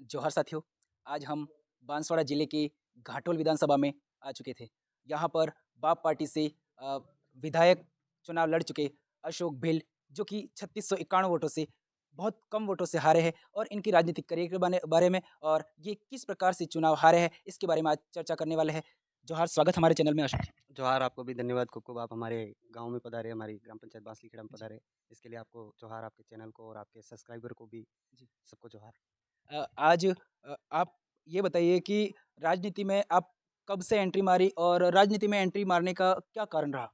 जोहार साथियों, आज हम बांसवाड़ा जिले के घाटोल विधानसभा में आ चुके थे। यहाँ पर बाप पार्टी से अ, विधायक चुनाव लड़ चुके अशोक भिल जो कि 3651 वोटों से बहुत कम वोटों से हारे हैं और इनकी राजनीतिक करियर के बारे में और ये किस प्रकार से चुनाव हारे हैं, इसके बारे में आज चर्चा करने वाले हैं। जोहार, स्वागत हमारे चैनल में अशोक जी। जोहार, आपको भी धन्यवाद। खूब-खूब आप हमारे गाँव में पधारे, हमारी ग्राम पंचायत बांसलीखेड़ा में जी, पधारे। इसके लिए आपको जोहार, आपके चैनल को और आपके सब्सक्राइबर को भी जी। सबको जोहार। आज आप ये बताइए कि राजनीति में आप कब से एंट्री मारी और राजनीति में एंट्री मारने का क्या कारण रहा?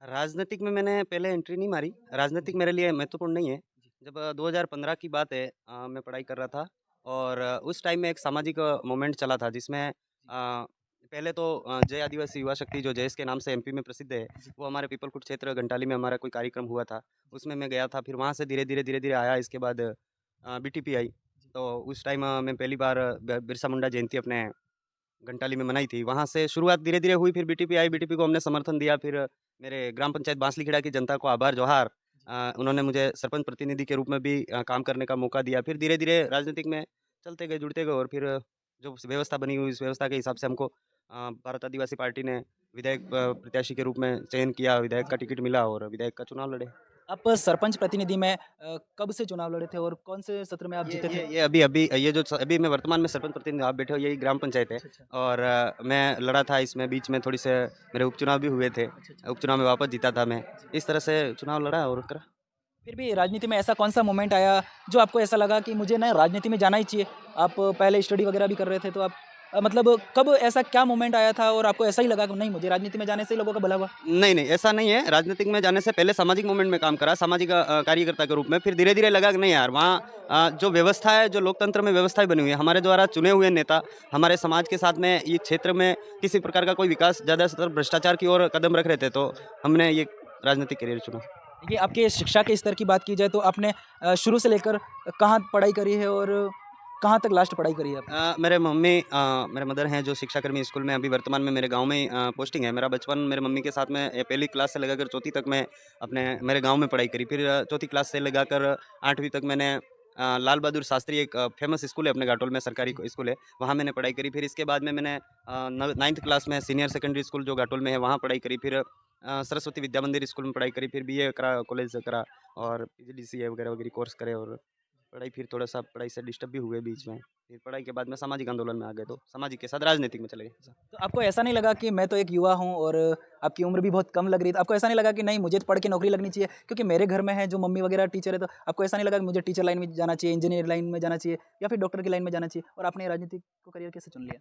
राजनीतिक में मैंने पहले एंट्री नहीं मारी, राजनीतिक जी, मेरे लिए महत्वपूर्ण नहीं है। जी, जब 2015 की बात है, मैं पढ़ाई कर रहा था और उस टाइम में एक सामाजिक मूवमेंट चला था जिसमें जी, पहले तो जय आदिवासी युवा शक्ति जो जयेश के नाम से एमपी में प्रसिद्ध है, जी, वो हमारे पीपलकुट क्षेत्र घंटाली में हमारा कोई कार्यक्रम हुआ था। उसमें मैं गया था, फिर वहाँ से धीरे-धीरे आया, इसके बाद बीटीपी आई। जी, तो उस टाइम मैं पहली बार बिरसा मुंडा जयंती अपने घंटाली में मनाई थी। वहाँ से शुरुआत धीरे-धीरे हुई, फिर बीटीपी आई, बीटीपी को हमने समर्थन दिया। फिर मेरे ग्राम पंचायत बांसलीखेड़ा की जनता को आभार जोहार। जी, उन्होंने मुझे सरपंच प्रतिनिधि के रूप में भी काम करने का मौका दिया। फिर धीरे-धीरे राजनीतिक में चलते गए, जुड़ते गए और फिर जो व्यवस्था बनी हुई, उस व्यवस्था के हिसाब से हमको भारत आदिवासी पार्टी ने विधायक प्रत्याशी के रूप में चयन किया, विधायक का टिकट मिला और विधायक का चुनाव लड़े। आप सरपंच प्रतिनिधि में कब से चुनाव लड़े थे और कौन से सत्र में आप ये जीते थे? ये ये अभी अभी ये जो अभी मैं वर्तमान में सरपंच प्रतिनिधि आप बैठे हो, यही ग्राम पंचायत है अच्छा, अच्छा। और मैं लड़ा था इसमें, बीच में थोड़ी से मेरे उपचुनाव भी हुए थे। अच्छा, अच्छा। उपचुनाव में वापस जीता था मैं। जी। इस तरह से चुनाव लड़ा और करा। फिर भी राजनीति में ऐसा कौन-सा मोमेंट आया जो आपको ऐसा लगा कि मुझे ना राजनीति में जाना ही चाहिए? आप पहले स्टडी वगैरह भी कर रहे थे तो आप मतलब कब ऐसा क्या मोमेंट आया था और आपको ऐसा ही लगा कि नहीं मुझे राजनीति में जाने से ही लोगों का भला हुआ? नहीं, नहीं, ऐसा नहीं है। राजनीतिक में जाने से पहले सामाजिक मूवमेंट में काम करा, सामाजिक कार्यकर्ता के रूप में। फिर धीरे-धीरे लगा कि नहीं यार, वहाँ जो व्यवस्था है, जो लोकतंत्र में व्यवस्थाएँ बनी हुई है, हमारे द्वारा चुने हुए नेता, हमारे समाज के साथ में ये क्षेत्र में किसी प्रकार का कोई विकास ज़्यादातर भ्रष्टाचार की ओर कदम रख रहे थे, तो हमने ये राजनीतिक करियर चुना। देखिए, आपके शिक्षा के स्तर की बात की जाए तो आपने शुरू से लेकर कहाँ पढ़ाई करी है और कहाँ तक लास्ट पढ़ाई करी है आपने? मेरे मदर हैं जो शिक्षाकर्मी स्कूल में अभी वर्तमान में मेरे गाँव में ही पोस्टिंग है। मेरा बचपन मेरे मम्मी के साथ में पहली क्लास से लगाकर चौथी तक मैं अपने मेरे गाँव में पढ़ाई करी। फिर चौथी क्लास से लगाकर 8वीं तक मैंने लाल बहादुर शास्त्री एक फ़ेमस स्कूल है अपने घाटोल में, सरकारी जी, स्कूल है, वहाँ मैंने पढ़ाई करी। फिर इसके बाद में मैंने 9th क्लास में सीनियर सेकेंडरी स्कूल जो घाटोल में है, वहाँ पढ़ाई करी। फिर सरस्वती विद्या मंदिर स्कूल में पढ़ाई करी, फिर बीए करा, कॉलेज करा और पीजीडीसीए वगैरह कोर्स करे और पढ़ाई फिर थोड़ा-सा पढ़ाई से डिस्टर्ब भी हुए बीच में। फिर पढ़ाई के बाद में सामाजिक आंदोलन में आ गए, तो सामाजिक के साथ राजनीतिक में चले गए। तो आपको ऐसा नहीं लगा कि मैं तो एक युवा हूँ और आपकी उम्र भी बहुत कम लग रही है, तो आपको ऐसा नहीं लगा कि नहीं मुझे तो पढ़ के नौकरी लगनी चाहिए? क्योंकि मेरे घर में है जो मम्मी वगैरह टीचर है, तो आपको ऐसा नहीं लगा कि मुझे टीचर लाइन में जाना चाहिए, इंजीनियर लाइन में जाना चाहिए या फिर डॉक्टर की लाइन में जाना चाहिए और आपने राजनीति को करियर कैसे चुन लिया?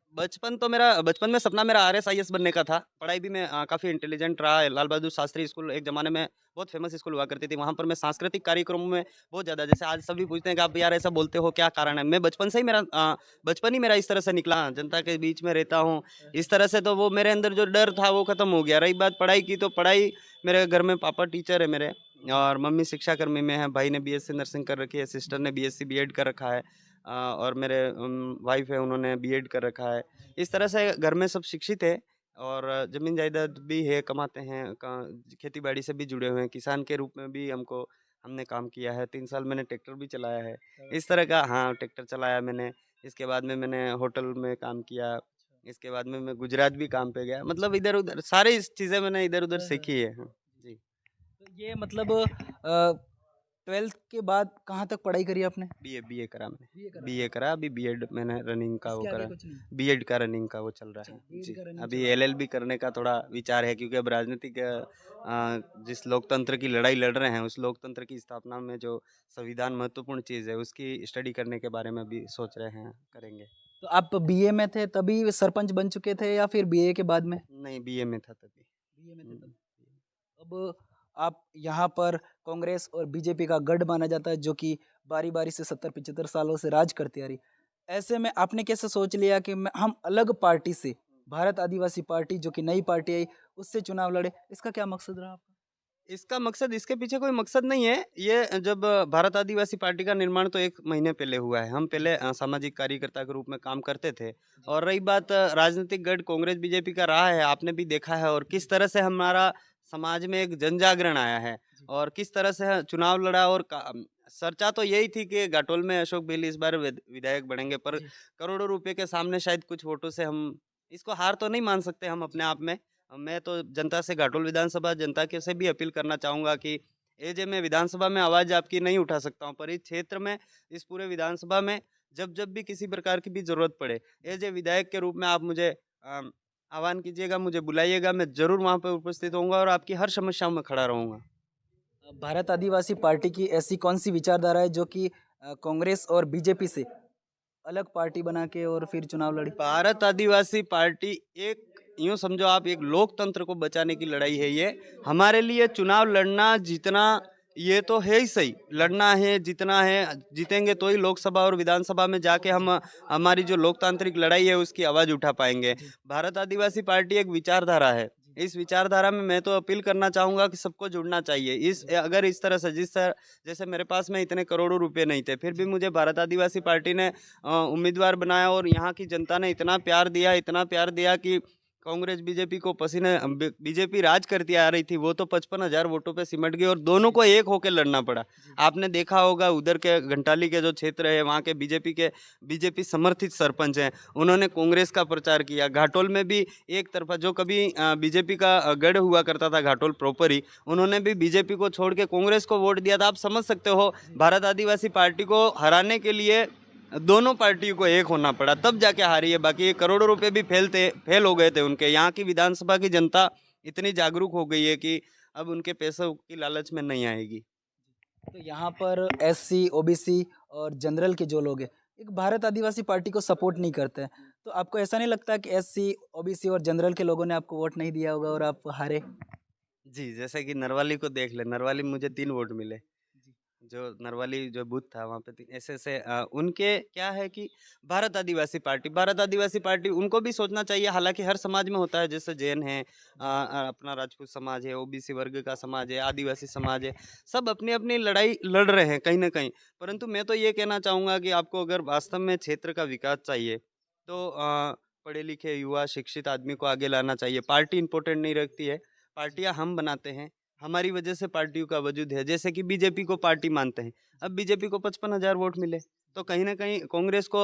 बचपन में सपना मेरा आरएसआईएएस बनने का था। पढ़ाई भी मैं काफ़ी इंटेलिजेंट रहा है। लाल बहादुर शास्त्री स्कूल एक ज़माने में बहुत फ़ेमस स्कूल हुआ करती थी। वहाँ पर मैं सांस्कृतिक कार्यक्रमों में बहुत ज़्यादा, जैसे आज सभी पूछते हैं कि आप यार ऐसा बोलते हो, क्या कारण है? मैं बचपन से ही बचपन ही मेरा इस तरह से निकला, जनता के बीच में रहता हूँ। इस तरह से तो वो मेरे अंदर जो डर था वो ख़त्म हो गया। रही बात पढ़ाई की, तो पढ़ाई मेरे घर में पापा टीचर है मेरे जी, और मम्मी शिक्षाकर्मी में है। भाई ने बीएससी नर्सिंग कर रखी है, सिस्टर ने बीएससी बीएड कर रखा है। और मेरे वाइफ़ है, उन्होंने बीएड कर रखा है। जी, इस तरह से घर में सब शिक्षित है और ज़मीन जायदाद भी है, कमाते हैं, खेती-बाड़ी से भी जुड़े हुए हैं। किसान के रूप में भी हमने काम किया है। 3 साल मैंने ट्रैक्टर भी चलाया है। इस तरह का, हाँ, ट्रैक्टर चलाया मैंने। इसके बाद में मैंने होटल में काम किया। इसके बाद में मैं गुजरात भी काम पे गया। मतलब इधर-उधर सारी चीज़ें मैंने इधर-उधर हाँ, हाँ। सीखी है। हाँ, जी। जी। तो ये मतलब 12th के बाद कहाँ तक पढ़ाई करी आपने? बीए करा मैंने। बीए करा बीए आपने। करा, अभी बीएड मैंने रनिंग का वो इसके आगे करा। कुछ नहीं? बीएड का रनिंग का वो चल रहा अच्छा, है। बीएड जी, का रनिंग अभी चला रहे हैं। एलएलबी करने का थोड़ा विचार है क्योंकि अब राजनीतिक जिस लोकतंत्र की लड़ाई लड़ रहे हैं, उस लोकतंत्र की स्थापना में जो संविधान महत्वपूर्ण चीज़ है, उसकी स्टडी करने के बारे में भी सोच रहे हैं, करेंगे। तो आप बीए में थे तभी सरपंच बन चुके थे या फिर बीए के बाद में? नहीं, बीए में था तभी। बीए में थे तब। हुँ। अब आप यहाँ पर कांग्रेस और बीजेपी का गढ़ माना जाता है जो कि बारी-बारी से 70-75 सालों से राज करती आ रही। ऐसे में आपने कैसे सोच लिया कि हम अलग पार्टी से भारत आदिवासी पार्टी जो कि नई पार्टी आई उससे चुनाव लड़े, इसका क्या मकसद रहा आपका? इसका मकसद, इसके पीछे कोई मकसद नहीं है। ये जब भारत आदिवासी पार्टी का निर्माण तो 1 महीने पहले हुआ है। हम जी, पहले सामाजिक कार्यकर्ता के रूप में काम करते थे जी, और रही बात राजनीतिक गढ़ कांग्रेस बीजेपी का रहा है, आपने भी देखा है और किस तरह से हमारा समाज में एक जन जागरण आया है जी। और किस तरह से चुनाव लड़ा और चर्चा तो यही थी कि घाटोल में अशोक बेली इस बार विधायक बनेंगे, पर जी। करोड़ों रुपए के सामने शायद कुछ वोटों से हम इसको हार तो नहीं मान सकते हम जी। अपने आप में। मैं तो जनता से, घाटोल विधानसभा जनता के से भी अपील करना चाहूंगा कि ये जे मैं विधानसभा में आवाज आपकी नहीं उठा सकता हूँ, पर इस क्षेत्र में, इस पूरे विधानसभा में जब जब भी किसी प्रकार की भी जरूरत पड़े, एज ए विधायक के रूप में आप मुझे आह्वान कीजिएगा, मुझे बुलाइएगा, मैं ज़रूर वहाँ पे उपस्थित होऊँगा और आपकी हर समस्याओं में खड़ा रहूँगा। भारत आदिवासी पार्टी की ऐसी कौन-सी विचारधारा है जो कि कांग्रेस और बीजेपी से अलग पार्टी बना के और फिर चुनाव लड़ी? भारत आदिवासी पार्टी एक, यूँ समझो आप, एक लोकतंत्र को बचाने की लड़ाई है ये। हमारे लिए चुनाव लड़ना, जीतना, ये तो है ही सही, लड़ना है, जीतना है, जीतेंगे तो ही लोकसभा और विधानसभा में जाके हम हमारी जो लोकतांत्रिक लड़ाई है उसकी आवाज़ उठा पाएँगे। जी। भारत आदिवासी पार्टी एक विचारधारा है। जी। इस विचारधारा में मैं तो अपील करना चाहूँगा कि सबको जुड़ना चाहिए। जी। अगर इस तरह से, जिस तरह जैसे मेरे पास में इतने करोड़ों रुपए नहीं थे, फिर भी जी। मुझे भारत आदिवासी पार्टी ने उम्मीदवार बनाया और यहाँ की जनता ने इतना प्यार दिया, इतना प्यार दिया कि कांग्रेस बीजेपी को पसीने बीजेपी राज करती आ रही थी, वो तो 55,000 वोटों पे सिमट गई और दोनों जी। को एक होकर लड़ना पड़ा। जी। आपने देखा होगा उधर के घंटाली के जो क्षेत्र है, वहाँ के बीजेपी समर्थित सरपंच हैं, उन्होंने कांग्रेस का प्रचार किया। घाटोल में भी एक तरफा, जो कभी बीजेपी का गढ़ हुआ करता था घाटोल प्रॉपर ही, उन्होंने भी बीजेपी को छोड़ के कांग्रेस को वोट दिया था। आप समझ सकते हो, जी। भारत आदिवासी पार्टी को हराने के लिए दोनों पार्टियों को एक होना पड़ा, तब जाके हारी है। बाकी ये करोड़ों रुपए भी फेल हो गए थे उनके। यहाँ की विधानसभा की जनता इतनी जागरूक हो गई है कि अब उनके पैसों की लालच में नहीं आएगी। तो यहाँ पर एससी, ओबीसी और जनरल के जो लोग हैं, एक भारत आदिवासी पार्टी को सपोर्ट नहीं करते हैं। तो आपको ऐसा नहीं लगता कि एससी, ओबीसी और जनरल के लोगों ने आपको वोट नहीं दिया होगा और आप हारे? जी, जैसे कि नरवाली को देख ले, नरवाली में मुझे 3 वोट मिले। जी। जो नरवाली जो बूथ था वहाँ पे ऐसे-ऐसे उनके क्या है कि भारत आदिवासी पार्टी उनको भी सोचना चाहिए, हालाँकि हर समाज में होता है, जैसे जैन है, अपना राजपूत समाज है, ओबीसी वर्ग का समाज है, आदिवासी समाज है, सब अपनी-अपनी लड़ाई लड़ रहे हैं कहीं न कहीं। परंतु मैं तो ये कहना चाहूँगा कि आपको अगर वास्तव में क्षेत्र का विकास चाहिए, तो पढ़े-लिखे युवा शिक्षित आदमी को आगे लाना चाहिए। पार्टी इम्पोर्टेंट नहीं रखती है, जी। पार्टियाँ हम बनाते हैं। हमारी वजह से पार्टियों का वजूद है, जैसे कि बीजेपी को पार्टी मानते हैं। अब बीजेपी को 55,000 वोट मिले, तो कहीं न कहीं कांग्रेस को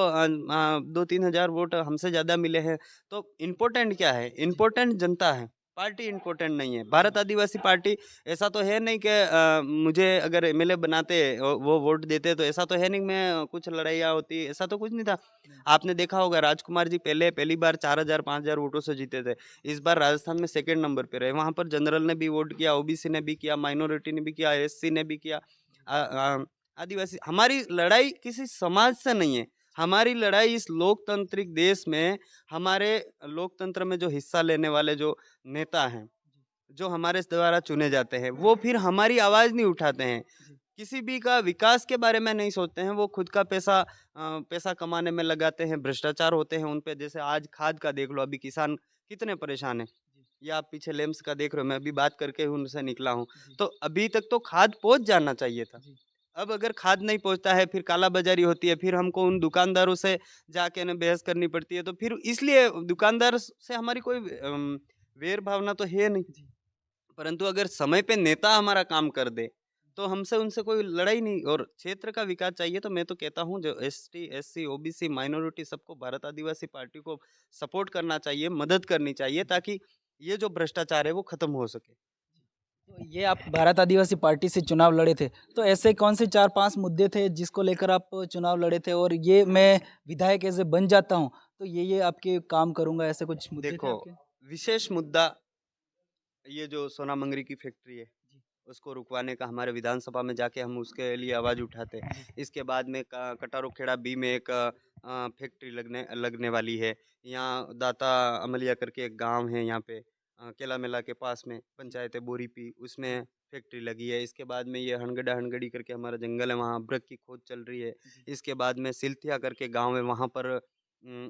2-3 हज़ार वोट हमसे ज़्यादा मिले हैं। तो इम्पोर्टेंट क्या है? जी। इम्पोर्टेंट जनता है, पार्टी इम्पोर्टेंट नहीं है। भारत आदिवासी पार्टी ऐसा तो है नहीं कि मुझे अगर एमएलए बनाते वो वोट देते, तो ऐसा तो है नहीं मैं कुछ लड़ाइयाँ होती, ऐसा तो कुछ नहीं था। नहीं। आपने देखा होगा राजकुमार जी पहली बार 4,000 5,000 वोटों से जीते थे। इस बार राजस्थान में सेकंड नंबर पे रहे। वहाँ पर जनरल ने भी वोट किया, ओबीसी ने भी किया, माइनॉरिटी ने भी किया, एससी ने भी किया। आदिवासी, हमारी लड़ाई किसी समाज से नहीं है। हमारी लड़ाई इस लोकतांत्रिक देश में, हमारे लोकतंत्र में जो हिस्सा लेने वाले जो नेता हैं, जो हमारे द्वारा चुने जाते हैं, वो फिर हमारी आवाज़ नहीं उठाते हैं। जी। किसी भी का विकास के बारे में नहीं सोचते हैं, वो खुद का पैसा कमाने में लगाते हैं, भ्रष्टाचार होते हैं उन पे। जैसे आज खाद का देख लो, अभी किसान कितने परेशान हैं। जी। या आप पीछे लेम्स का देख रहे हो, मैं अभी बात करके उनसे निकला हूँ। जी। तो अभी तक तो खाद पहुँच जाना चाहिए था। जी। अब अगर खाद नहीं पहुँचता है, फिर कालाबाज़ारी होती है, फिर हमको उन दुकानदारों से जाके ना बहस करनी पड़ती है, तो फिर इसलिए दुकानदार से हमारी कोई वैर भावना तो है नहीं। जी। परंतु अगर समय पे नेता हमारा काम कर दे, तो हमसे उनसे कोई लड़ाई नहीं। और क्षेत्र का विकास चाहिए, तो मैं तो कहता हूँ जो एसटी, एससी, ओबीसी, माइनॉरिटी, सबको भारत आदिवासी पार्टी को सपोर्ट करना चाहिए, मदद करनी चाहिए, जी। ताकि ये जो भ्रष्टाचार है वो खत्म हो सके। तो ये आप भारत आदिवासी पार्टी से चुनाव लड़े थे, तो ऐसे कौन से 4-5 मुद्दे थे जिसको लेकर आप चुनाव लड़े थे और ये मैं विधायक ऐसे बन जाता हूँ, तो ये आपके काम करूँगा, ऐसे कुछ मुद्दे थे देखो, आपके? विशेष मुद्दा ये जो सोना मंगरी की फैक्ट्री है, जी। उसको रुकवाने का, हमारे विधानसभा में जाके हम उसके लिए आवाज़ उठाते। जी। इसके बाद में कटारू खेड़ा बी में एक फैक्ट्री लगने लगने वाली है। यहाँ दाता अमलिया करके एक गांव है, यहाँ पे केला मेला के पास में जी। पंचायत है बोरीपी, जी। उसमें फैक्ट्री लगी है। इसके बाद में ये हनगढ़ा हनगढ़ी करके हमारा जंगल है, वहाँ अभ्रक की खोज चल रही है। जी। इसके बाद में सिलथिया करके गांव है, वहाँ पर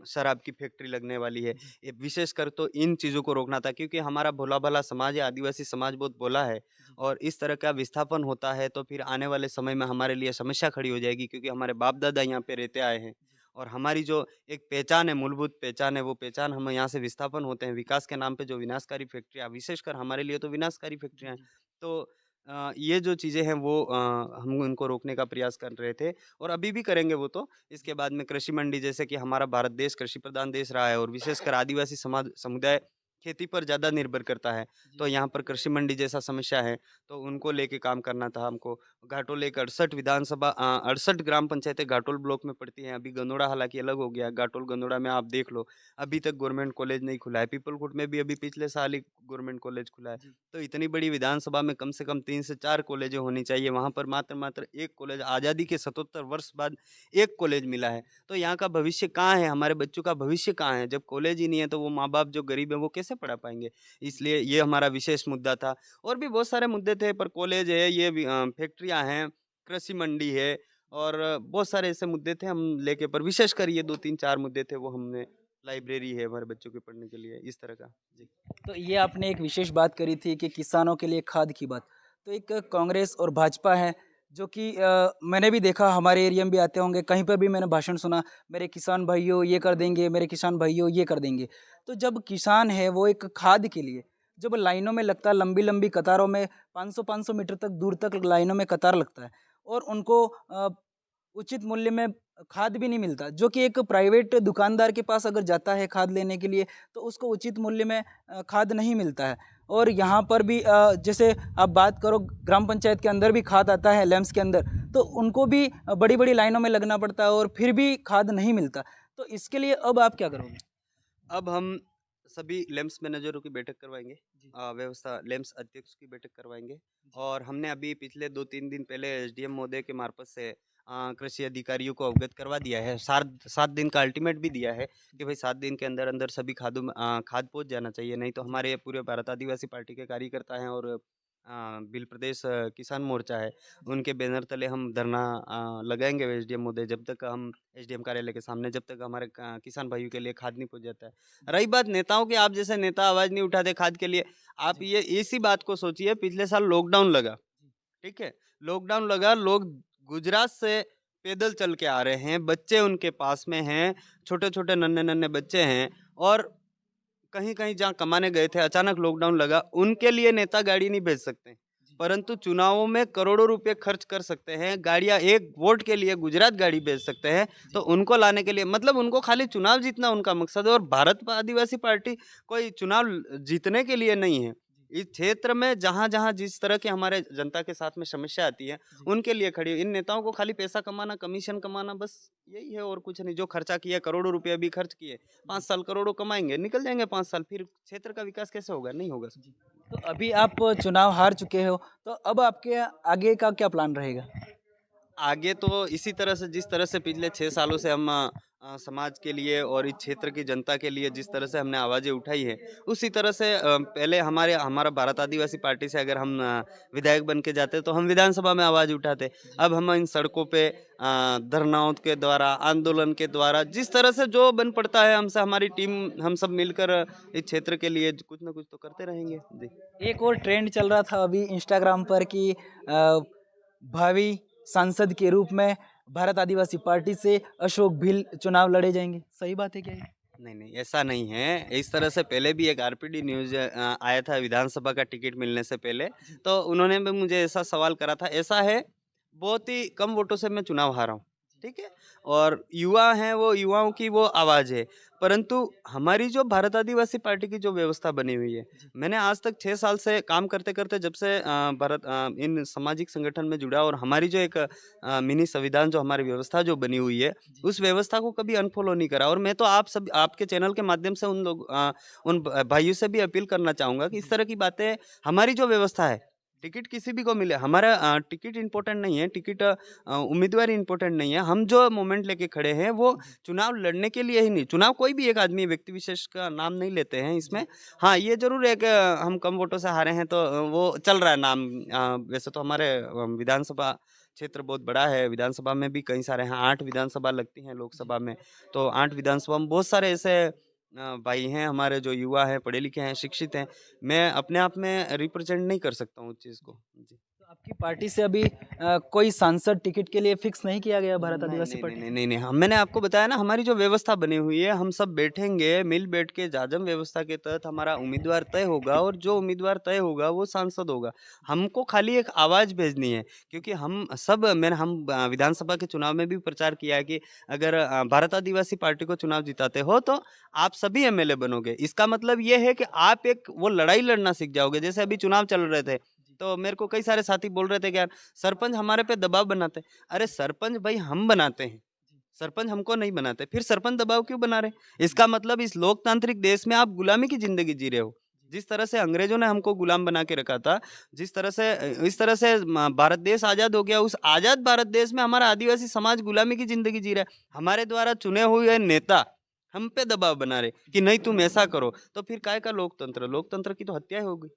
शराब की फैक्ट्री लगने वाली है। जी। ये विशेषकर तो इन चीज़ों को रोकना था, क्योंकि हमारा भोला-भाला समाज है, आदिवासी समाज बहुत भोला है। जी। और इस तरह का विस्थापन होता है, तो फिर आने वाले समय में हमारे लिए समस्या खड़ी हो जाएगी, क्योंकि हमारे बाप-दादा यहाँ पे रहते आए हैं। और हमारी जो एक पहचान है, मूलभूत पहचान है, वो पहचान हम यहाँ से विस्थापन होते हैं। विकास के नाम पे जो विनाशकारी फैक्ट्रियाँ, विशेषकर हमारे लिए तो विनाशकारी जी, फैक्ट्रियाँ हैं। जी। तो ये जो चीज़ें हैं वो हम उनको रोकने का प्रयास कर रहे थे और अभी भी करेंगे वो तो। इसके बाद में कृषि मंडी, जैसे कि हमारा भारत देश कृषि प्रधान देश रहा है और विशेषकर आदिवासी समाज समुदाय खेती पर ज़्यादा निर्भर करता है। जी, तो यहाँ पर कृषि मंडी जैसा समस्या है, तो उनको लेके काम करना था हमको। घाटोल एक 68 विधानसभा 68 ग्राम पंचायतें घाटोल ब्लॉक में पड़ती हैं। अभी गंदोड़ा हालाँकि अलग हो गया, घाटोल गंदोड़ा में आप देख लो, अभी तक गवर्नमेंट कॉलेज नहीं खुला है। पीपलकोट में भी अभी पिछले साल ही गवर्नमेंट कॉलेज खुला है। जी। तो इतनी बड़ी विधानसभा में कम से कम 3 से 4 कॉलेजें होनी चाहिए, वहाँ पर मात्र 1 कॉलेज, आज़ादी के 77 वर्ष बाद 1 कॉलेज मिला है। तो यहाँ का भविष्य कहाँ है? हमारे बच्चों का भविष्य कहाँ है? जब कॉलेज ही नहीं है तो वो माँ-बाप जो गरीब हैं वो कैसे पढ़ा पाएँगे? इसलिए ये हमारा विशेष मुद्दा था। और भी बहुत सारे मुद्दे थे, पर कॉलेज है, ये फैक्ट्रियाँ हैं, कृषि मंडी है और बहुत सारे ऐसे मुद्दे थे हम लेके, पर विशेषकर ये 2-3-4 मुद्दे थे वो हमने, लाइब्रेरी है हमारे बच्चों के पढ़ने के लिए, इस तरह का। जी। तो ये आपने एक विशेष बात करी थी कि किसानों के लिए खाद की बात। तो एक कांग्रेस और भाजपा है जो कि मैंने भी देखा हमारे एरिया में भी आते होंगे, कहीं पर भी मैंने भाषण सुना, मेरे किसान भाइयों ये कर देंगे, मेरे किसान भाइयों ये कर देंगे। तो जब किसान है वो एक खाद के लिए जब लाइनों में लगता है, लंबी-लंबी कतारों में 500-500 मीटर तक दूर तक लाइनों में कतार लगता है और उनको उचित मूल्य में खाद भी नहीं मिलता, जो कि एक प्राइवेट दुकानदार के पास अगर जाता है खाद लेने के लिए, तो उसको उचित मूल्य में खाद नहीं मिलता है। और यहाँ पर भी जैसे आप बात करो ग्राम पंचायत के अंदर भी खाद आता है लैंप्स के अंदर, तो उनको भी बड़ी-बड़ी लाइनों में लगना पड़ता है और फिर भी खाद नहीं मिलता। तो इसके लिए अब आप क्या करोगे? अब हम सभी लैंप्स मैनेजरों की बैठक करवाएँगे। जी, व्यवस्था लैंप्स अध्यक्ष की बैठक करवाएँगे जी, और हमने अभी पिछले 2-3 दिन पहले एसडीएम महोदय के मार्फत से कृषि अधिकारियों को अवगत करवा दिया है। 7 दिन का अल्टीमेट भी दिया है कि भाई 7 दिन के अंदर-अंदर सभी खादों में खाद पहुँच जाना चाहिए, नहीं तो जी, हमारे पूरे भारत आदिवासी पार्टी के कार्यकर्ता हैं और बिल प्रदेश किसान मोर्चा है, जी, उनके बैनर तले हम धरना लगाएँगे एसडीएम महोदय, जब तक हम एसडीएम कार्यालय के सामने, जब तक हमारे किसान भाइयों के लिए खाद नहीं पहुँच जाता है। जी, रही बात नेताओं की, आप जैसे नेता आवाज़ नहीं उठाते खाद के लिए, आप जी, ये इसी बात को सोचिए, पिछले साल लॉकडाउन लगा, जी, ठीक है? लॉकडाउन लगा, लोग गुजरात से पैदल चल के आ रहे हैं, बच्चे उनके पास में हैं, छोटे-छोटे नन्हे-नन्हे बच्चे हैं और कहीं-कहीं जहाँ कमाने गए थे, अचानक लॉकडाउन लगा, उनके लिए नेता गाड़ी नहीं भेज सकते। जी, परंतु चुनावों में करोड़ों रुपए खर्च कर सकते हैं, गाड़ियाँ 1 वोट के लिए गुजरात गाड़ी भेज सकते हैं, तो जी, उनको लाने के लिए मतलब उनको खाली चुनाव जीतना उनका मकसद है और भारत आदिवासी पार्टी कोई चुनाव जीतने के लिए नहीं है। जी, इस क्षेत्र में जहाँ-जहाँ जिस तरह की हमारे जनता के साथ में समस्या आती है, जी। उनके लिए खड़ी है। इन नेताओं को खाली पैसा कमाना, कमीशन कमाना, बस यही है और कुछ नहीं। जो खर्चा किया, करोड़ों रुपए अभी खर्च किए, 5 जी, साल करोड़ों कमाएँगे, निकल जाएँगे 5 साल, फिर क्षेत्र का विकास कैसे होगा? नहीं होगा सर। जी। तो अभी आप चुनाव हार चुके हो, तो अब आपके आगे का क्या प्लान रहेगा? आगे तो इसी तरह से, जिस तरह से पिछले 6 सालों से हम समाज के लिए और इस क्षेत्र की जनता के लिए जिस तरह से हमने आवाज़ें उठाई हैं, उसी तरह से पहले हमारा भारत आदिवासी पार्टी से अगर हम विधायक बन के जाते तो हम विधानसभा में आवाज़ उठाते। जी, अब हम इन सड़कों पे धरनाओं के द्वारा, आंदोलन के द्वारा, जिस तरह से जो बन पड़ता है हमसे, हमारी टीम हम सब मिलकर इस क्षेत्र के लिए कुछ न कुछ तो करते रहेंगे। जी। एक और ट्रेंड चल रहा था अभी इंस्टाग्राम पर कि भावी सांसद के रूप में भारत आदिवासी पार्टी से अशोक भील चुनाव लड़े जाएँगे। सही बात है क्या ये? नहीं, नहीं, ऐसा नहीं है। इस तरह से पहले भी एक आरपीडी न्यूज़ आया था विधानसभा का टिकट मिलने से पहले, जी, तो उन्होंने भी मुझे ऐसा सवाल करा था। ऐसा है, बहुत ही कम वोटों से मैं चुनाव हारा हूँ, ठीक है? और युवा हैं, वो युवाओं की वो आवाज़ है। परंतु हमारी जो भारत आदिवासी पार्टी की जो व्यवस्था बनी हुई है, जी, मैंने आज तक 6 साल से काम करते-करते, जब से इन सामाजिक संगठन में जुड़ा और हमारी जो एक मिनी संविधान, जो हमारी व्यवस्था जो बनी हुई है, जी, उस व्यवस्था को कभी अनफ़ॉलो नहीं करा और मैं तो आप सब आपके चैनल के माध्यम से उन भाइयों से भी अपील करना चाहूँगा कि इस जी, तरह की बातें, हमारी जो व्यवस्था है, टिकट किसी भी को मिले, हमारा टिकट इम्पोर्टेंट नहीं है, टिकट उम्मीदवारी इम्पोर्टेंट नहीं है। हम जो मूवमेंट लेके खड़े हैं, वो जी, चुनाव लड़ने के लिए ही नहीं, चुनाव कोई भी एक आदमी, व्यक्ति विशेष का नाम नहीं लेते हैं इसमें। जी, हाँ, ये ज़रूर है कि हम कम वोटों से हारे हैं, तो वो चल रहा है नाम। वैसे तो हमारे विधानसभा क्षेत्र बहुत बड़ा है, विधानसभा में भी कई सारे हैं, 8 विधानसभा लगती हैं जी। लोकसभा में। तो 8 विधानसभा में बहुत सारे ऐसे भाई हैं हमारे, जो युवा हैं, पढ़े लिखे हैं, शिक्षित हैं। मैं अपने आप में रिप्रेज़ेंट नहीं कर सकता हूँ उस चीज़ जी। को। जी। तो आपकी पार्टी से अभी कोई सांसद टिकट के लिए फिक्स नहीं किया गया भारत नहीं, आदिवासी नहीं, पार्टी नहीं, से? नहीं, नहीं, नहीं, हम मैंने आपको बताया ना हमारी जो व्यवस्था बनी हुई है, हम सब बैठेंगे, मिल बैठ के जाजम व्यवस्था के तहत हमारा उम्मीदवार तय होगा और जो उम्मीदवार तय होगा वो सांसद होगा। हमको खाली एक आवाज़ भेजनी है क्योंकि हम विधानसभा के चुनाव में भी प्रचार किया है कि अगर भारत आदिवासी पार्टी को चुनाव जिताते हो तो आप सभी एमएलए बनोगे। इसका मतलब ये है कि आप एक वो लड़ाई लड़ना सीख जाओगे। जैसे अभी चुनाव चल रहे थे, तो मेरे को कई सारे साथी बोल रहे थे कि यार सरपंच हमारे पे दबाव बनाते हैं। अरे सरपंच भाई हम बनाते हैं, सरपंच हमको नहीं बनाते, फिर सरपंच दबाव क्यों बना रहे? इसका मतलब इस लोकतांत्रिक देश में आप गुलामी की जिंदगी जी रहे हो। जिस तरह से अंग्रेजों ने हमको गुलाम बना के रखा था, जिस तरह से इस तरह से भारत देश आजाद हो गया, उस आजाद भारत देश में हमारा आदिवासी समाज गुलामी की जिंदगी जी रहा है। हमारे द्वारा चुने हुए नेता हम पे दबाव बना रहे कि नहीं तुम ऐसा करो, तो फिर काय का लोकतंत्र? लोकतंत्र की तो हत्या हो गई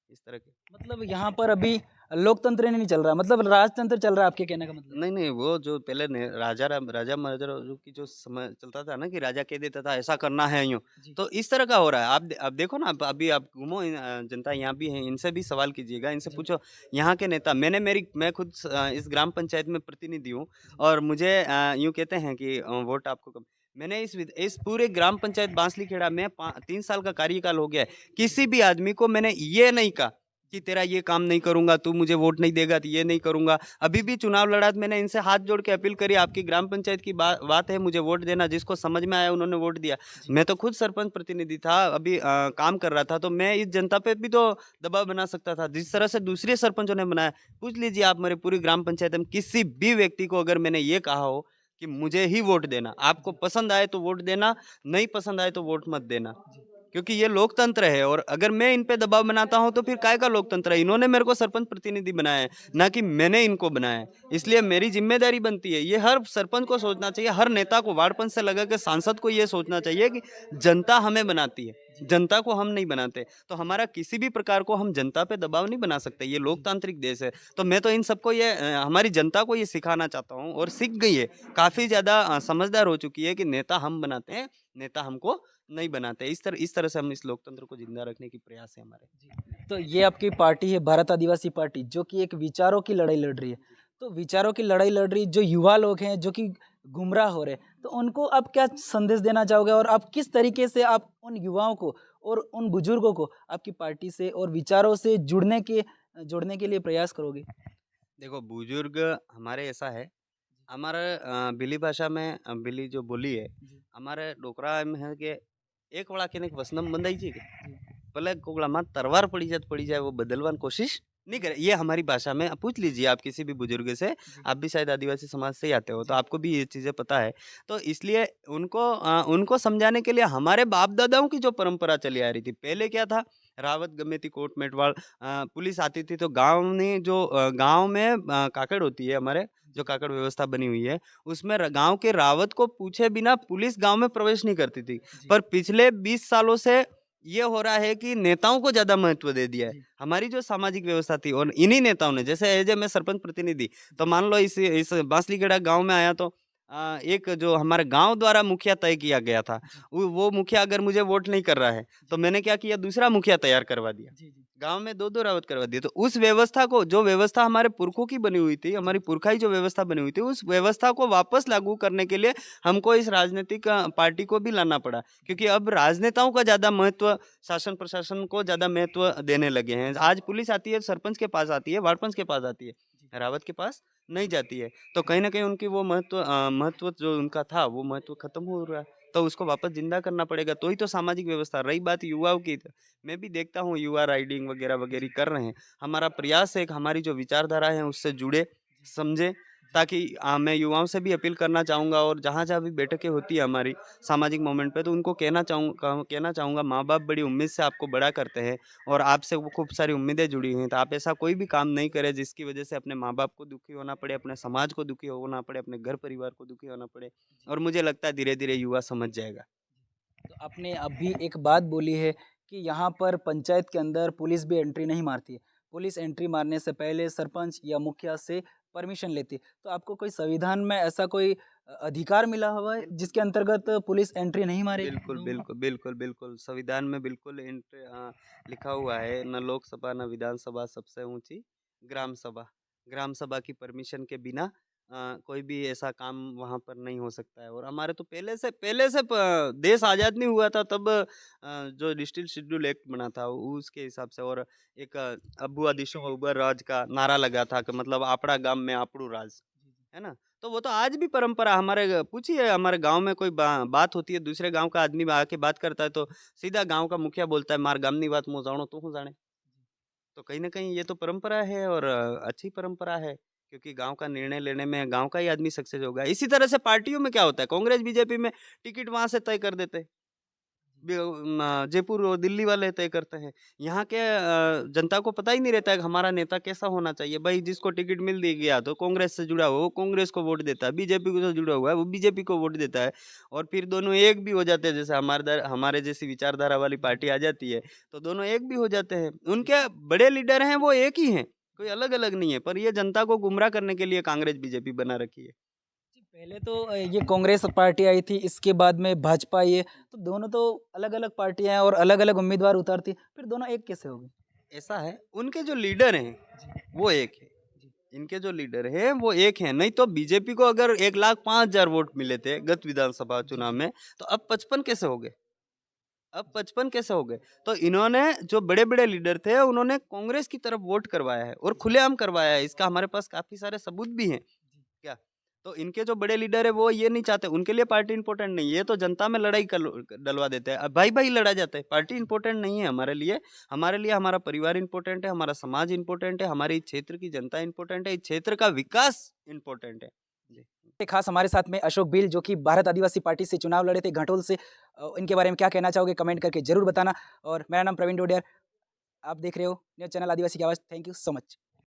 इस तरह की। मतलब यहाँ पर अभी लोकतंत्र नहीं चल रहा, मतलब राजतंत्र चल रहा है, आपके कहने का मतलब? नहीं, नहीं, वो जो पहले ने राजा महाराजा की जो समय चलता था ना कि राजा कह देता था ऐसा करना है यूँ, जी। तो इस तरह का हो रहा है। आप देखो ना, अभी आप घूमो, जनता यहाँ भी है, इनसे भी सवाल कीजिएगा, इनसे जी। पूछो यहाँ के नेता। मैं खुद इस ग्राम पंचायत में प्रतिनिधि हूँ जी। और मुझे यूँ कहते हैं कि वोट आपको कम। मैंने इस पूरे ग्राम पंचायत बांसली खेड़ा में 3 साल का कार्यकाल हो गया है। किसी भी आदमी को मैंने ये नहीं कहा कि तेरा ये काम नहीं करूँगा, तू मुझे वोट नहीं देगा तो ये नहीं करूँगा। अभी भी चुनाव लड़ा तो मैंने इनसे हाथ जोड़ के अपील करी, आपकी ग्राम पंचायत की बात है, मुझे वोट देना। जिसको समझ में आया उन्होंने वोट दिया। जी। मैं तो खुद सरपंच प्रतिनिधि था, अभी काम कर रहा था, तो मैं इस जनता पे भी तो दबाव बना सकता था जिस तरह से दूसरे सरपंचों ने बनाया। पूछ लीजिए आप मेरे पूरी ग्राम पंचायत में किसी भी व्यक्ति को अगर मैंने ये कहा हो कि मुझे ही वोट देना, आपको पसंद आए तो वोट देना, नहीं पसंद आए तो वोट मत देना, क्योंकि ये लोकतंत्र है। और अगर मैं इन पे दबाव बनाता हूं तो फिर काय का लोकतंत्र है? इन्होंने मेरे को सरपंच प्रतिनिधि बनाया है, ना कि मैंने इनको बनाया है। इसलिए मेरी जिम्मेदारी बनती है, ये हर सरपंच को सोचना चाहिए, हर नेता को, वार्ड पंच से लगा के सांसद को ये सोचना चाहिए कि जनता हमें बनाती है, जनता को हम नहीं बनाते। तो हमारा किसी भी प्रकार को हम जनता पे दबाव नहीं बना सकते, ये लोकतांत्रिक देश है। तो मैं तो इन सबको ये हमारी जनता को ये सिखाना चाहता हूँ और सीख गई है, काफी ज्यादा समझदार हो चुकी है कि नेता हम बनाते हैं, नेता हमको नहीं बनाते। इस तरह से हम इस लोकतंत्र को जिंदा रखने की प्रयास है हमारे। तो ये आपकी पार्टी है भारत आदिवासी पार्टी, जो कि एक विचारों की लड़ाई लड़ रही है। तो विचारों की लड़ाई लड़ रही जो युवा लोग हैं, जो कि गुमराह हो रहे हैं, तो उनको आप क्या संदेश देना चाहोगे? और आप किस तरीके से आप उन युवाओं को और उन बुजुर्गों को आपकी पार्टी से और विचारों से जोड़ने के लिए प्रयास करोगे? देखो बुजुर्ग हमारे ऐसा है, हमारे भिली भाषा में भिली जो बोली है, जी। हमारे डोकरा में है कि एक वड़ा के वसनम बंधाई जी के जी। भले कोगला में तरवार पड़ी जाए वो बदलवान कोशिश नहीं करे। ये हमारी भाषा में आप पूछ लीजिए, आप किसी भी बुजुर्ग से, जी। आप भी शायद आदिवासी समाज से ही आते हो, तो जी। आपको भी ये चीज़ें पता है। तो इसलिए उनको समझाने के लिए हमारे बाप दादाओं की जो परंपरा चली आ रही थी, पहले क्या था, रावत गमे थी कोट मेटवाल, पुलिस आती थी तो गांव में काकड़ होती है हमारे, जो काकड़ व्यवस्था बनी हुई है, उसमें गांव के रावत को पूछे बिना पुलिस गांव में प्रवेश नहीं करती थी। जी। पर पिछले 20 सालों से ये हो रहा है कि नेताओं को ज्यादा महत्व दे दिया है। जी। हमारी जो सामाजिक व्यवस्था थी और इन्हीं नेताओं ने, जैसे एज ए मैं सरपंच प्रतिनिधि, तो मान लो इस बांसलीखेड़ा गांव में आया तो एक जो हमारे गांव द्वारा मुखिया तय किया गया था, जी। वो मुखिया अगर मुझे वोट नहीं कर रहा है तो मैंने क्या किया, दूसरा मुखिया तैयार करवा दिया, जी। जी। गांव में दो दो रावत करवा दिए। तो उस व्यवस्था को, जो व्यवस्था हमारे पुरखों की बनी हुई थी, हमारी पुरखाई जो व्यवस्था बनी हुई थी, उस व्यवस्था को वापस लागू करने के लिए हमको इस राजनीतिक पार्टी को भी लाना पड़ा, क्योंकि अब राजनेताओं का ज्यादा महत्व, शासन प्रशासन को ज्यादा महत्व देने लगे हैं। आज पुलिस आती है सरपंच के पास आती है, वार्ड पंच के पास आती है, रावत के पास नहीं जाती है। तो कहीं ना कहीं उनकी वो महत्व जो उनका था वो महत्व खत्म हो रहा है। तो उसको वापस जिंदा करना पड़ेगा, तो ही तो सामाजिक व्यवस्था। रही बात युवाओं की, तो मैं भी देखता हूँ युवा राइडिंग वगैरह वगैरह कर रहे हैं। हमारा प्रयास है कि हमारी जो विचारधारा है उससे जुड़े, समझे, ताकि मैं युवाओं से भी अपील करना चाहूँगा, और जहाँ जहाँ भी बैठकें होती है हमारी सामाजिक मोमेंट पे, तो उनको कहना चाहूँगा, माँ बाप बड़ी उम्मीद से आपको बड़ा करते हैं और आपसे वो खूब सारी उम्मीदें जुड़ी हुई हैं। तो आप ऐसा कोई भी काम नहीं करें जिसकी वजह से अपने माँ बाप को दुखी होना पड़े, अपने समाज को दुखी होना पड़े, अपने घर परिवार को दुखी होना पड़े। और मुझे लगता है धीरे धीरे युवा समझ जाएगा। तो आपने अभी एक बात बोली है कि यहाँ पर पंचायत के अंदर पुलिस भी एंट्री नहीं मारती है। पुलिस एंट्री मारने से पहले सरपंच या मुखिया से परमिशन लेती है। तो आपको कोई संविधान में ऐसा कोई अधिकार मिला हुआ है बिल्कुल, जिसके अंतर्गत पुलिस एंट्री नहीं मारेगी बिल्कुल, लोगों को? बिल्कुल, बिल्कुल, बिल्कुल। संविधान में बिल्कुल लिखा हुआ है, ना लोकसभा ना विधानसभा सबसे ऊँची ग्राम सभा की परमिशन के बिना कोई भी ऐसा काम वहाँ पर नहीं हो सकता है। और हमारे तो पहले से देश आज़ाद नहीं हुआ था तब जो डिस्ट्रिक्ट शेड्यूल एक्ट बना था उसके हिसाब से, और एक अब्बू आदिशो अब्बर राज का नारा लगा था कि मतलब आपड़ा गांव में आपड़ू राज, है ना? तो वो तो आज भी परंपरा हमारे पूछिए, हमारे गांव में कोई बात होती है, दूसरे गांव का आदमी आके बात करता है तो सीधा गांव का मुखिया बोलता है मार गामनी बात मुँह जानो तू हूँ जाने। तो कहीं न कहीं ये तो परंपरा है, और अच्छी परंपरा है, क्योंकि गाँव का निर्णय लेने में गाँव का ही आदमी सक्सेस होगा। इसी तरह से पार्टियों में क्या होता है, कांग्रेस, बीजेपी में टिकट वहाँ से तय कर देते हैं। जयपुर और दिल्ली वाले तय करते हैं। यहाँ के जनता को पता ही नहीं रहता है कि हमारा नेता कैसा होना चाहिए। भाई जिसको टिकट मिल दी गया तो कांग्रेस से जुड़ा हुआ वो कांग्रेस को वोट देता है, बीजेपी से जुड़ा हुआ है वो बीजेपी को वोट देता है, और फिर दोनों एक भी हो जाते हैं। जैसे हमारे जैसी विचारधारा वाली पार्टी आ जाती है तो दोनों एक भी हो जाते हैं। उनके बड़े लीडर हैं वो एक ही हैं, कोई अलग-अलग नहीं है, पर ये जनता को गुमराह करने के लिए कांग्रेस, बीजेपी बना रखी है। जी, पहले तो ये कांग्रेस पार्टी आई थी, इसके बाद में भाजपा आई है, तो दोनों तो अलग-अलग पार्टियाँ हैं और अलग-अलग उम्मीदवार उतारती, फिर दोनों एक कैसे हो गए? ऐसा है, उनके जो लीडर हैं जी, वो एक है। जी, इनके जो लीडर हैं वो एक हैं, नहीं तो बीजेपी को अगर 1,05,000 वोट मिले थे गत विधानसभा जी, चुनाव जी। में, तो अब 55 कैसे हो गए? अब 55 कैसे हो गए? तो इन्होंने जो बड़े-बड़े लीडर थे उन्होंने कांग्रेस की तरफ वोट करवाया है, और खुलेआम करवाया है। इसका हमारे पास काफ़ी सारे सबूत भी हैं। क्या? तो इनके जो बड़े लीडर है वो ये नहीं चाहते, उनके लिए पार्टी इंपॉर्टेंट नहीं है, ये तो जनता में लड़ाई डलवा देते हैं। अब भाई-भाई लड़ा जाता है, पार्टी इंपॉर्टेंट नहीं है हमारे लिए। हमारे लिए हमारा परिवार इंपॉर्टेंट है, हमारा समाज इंपॉर्टेंट है, हमारे इस क्षेत्र की जनता इंपॉर्टेंट है, इस क्षेत्र का विकास इंपॉर्टेंट है। जी। एक खास हमारे साथ में अशोक भील जो कि भारत आदिवासी पार्टी से चुनाव लड़े थे घाटोल से। इनके बारे में क्या कहना चाहोगे कमेंट करके ज़रूर बताना। और मेरा नाम प्रवीण डोडियर, आप देख रहे हो न्यूज़ चैनल आदिवासी की आवाज़। Thank you so much.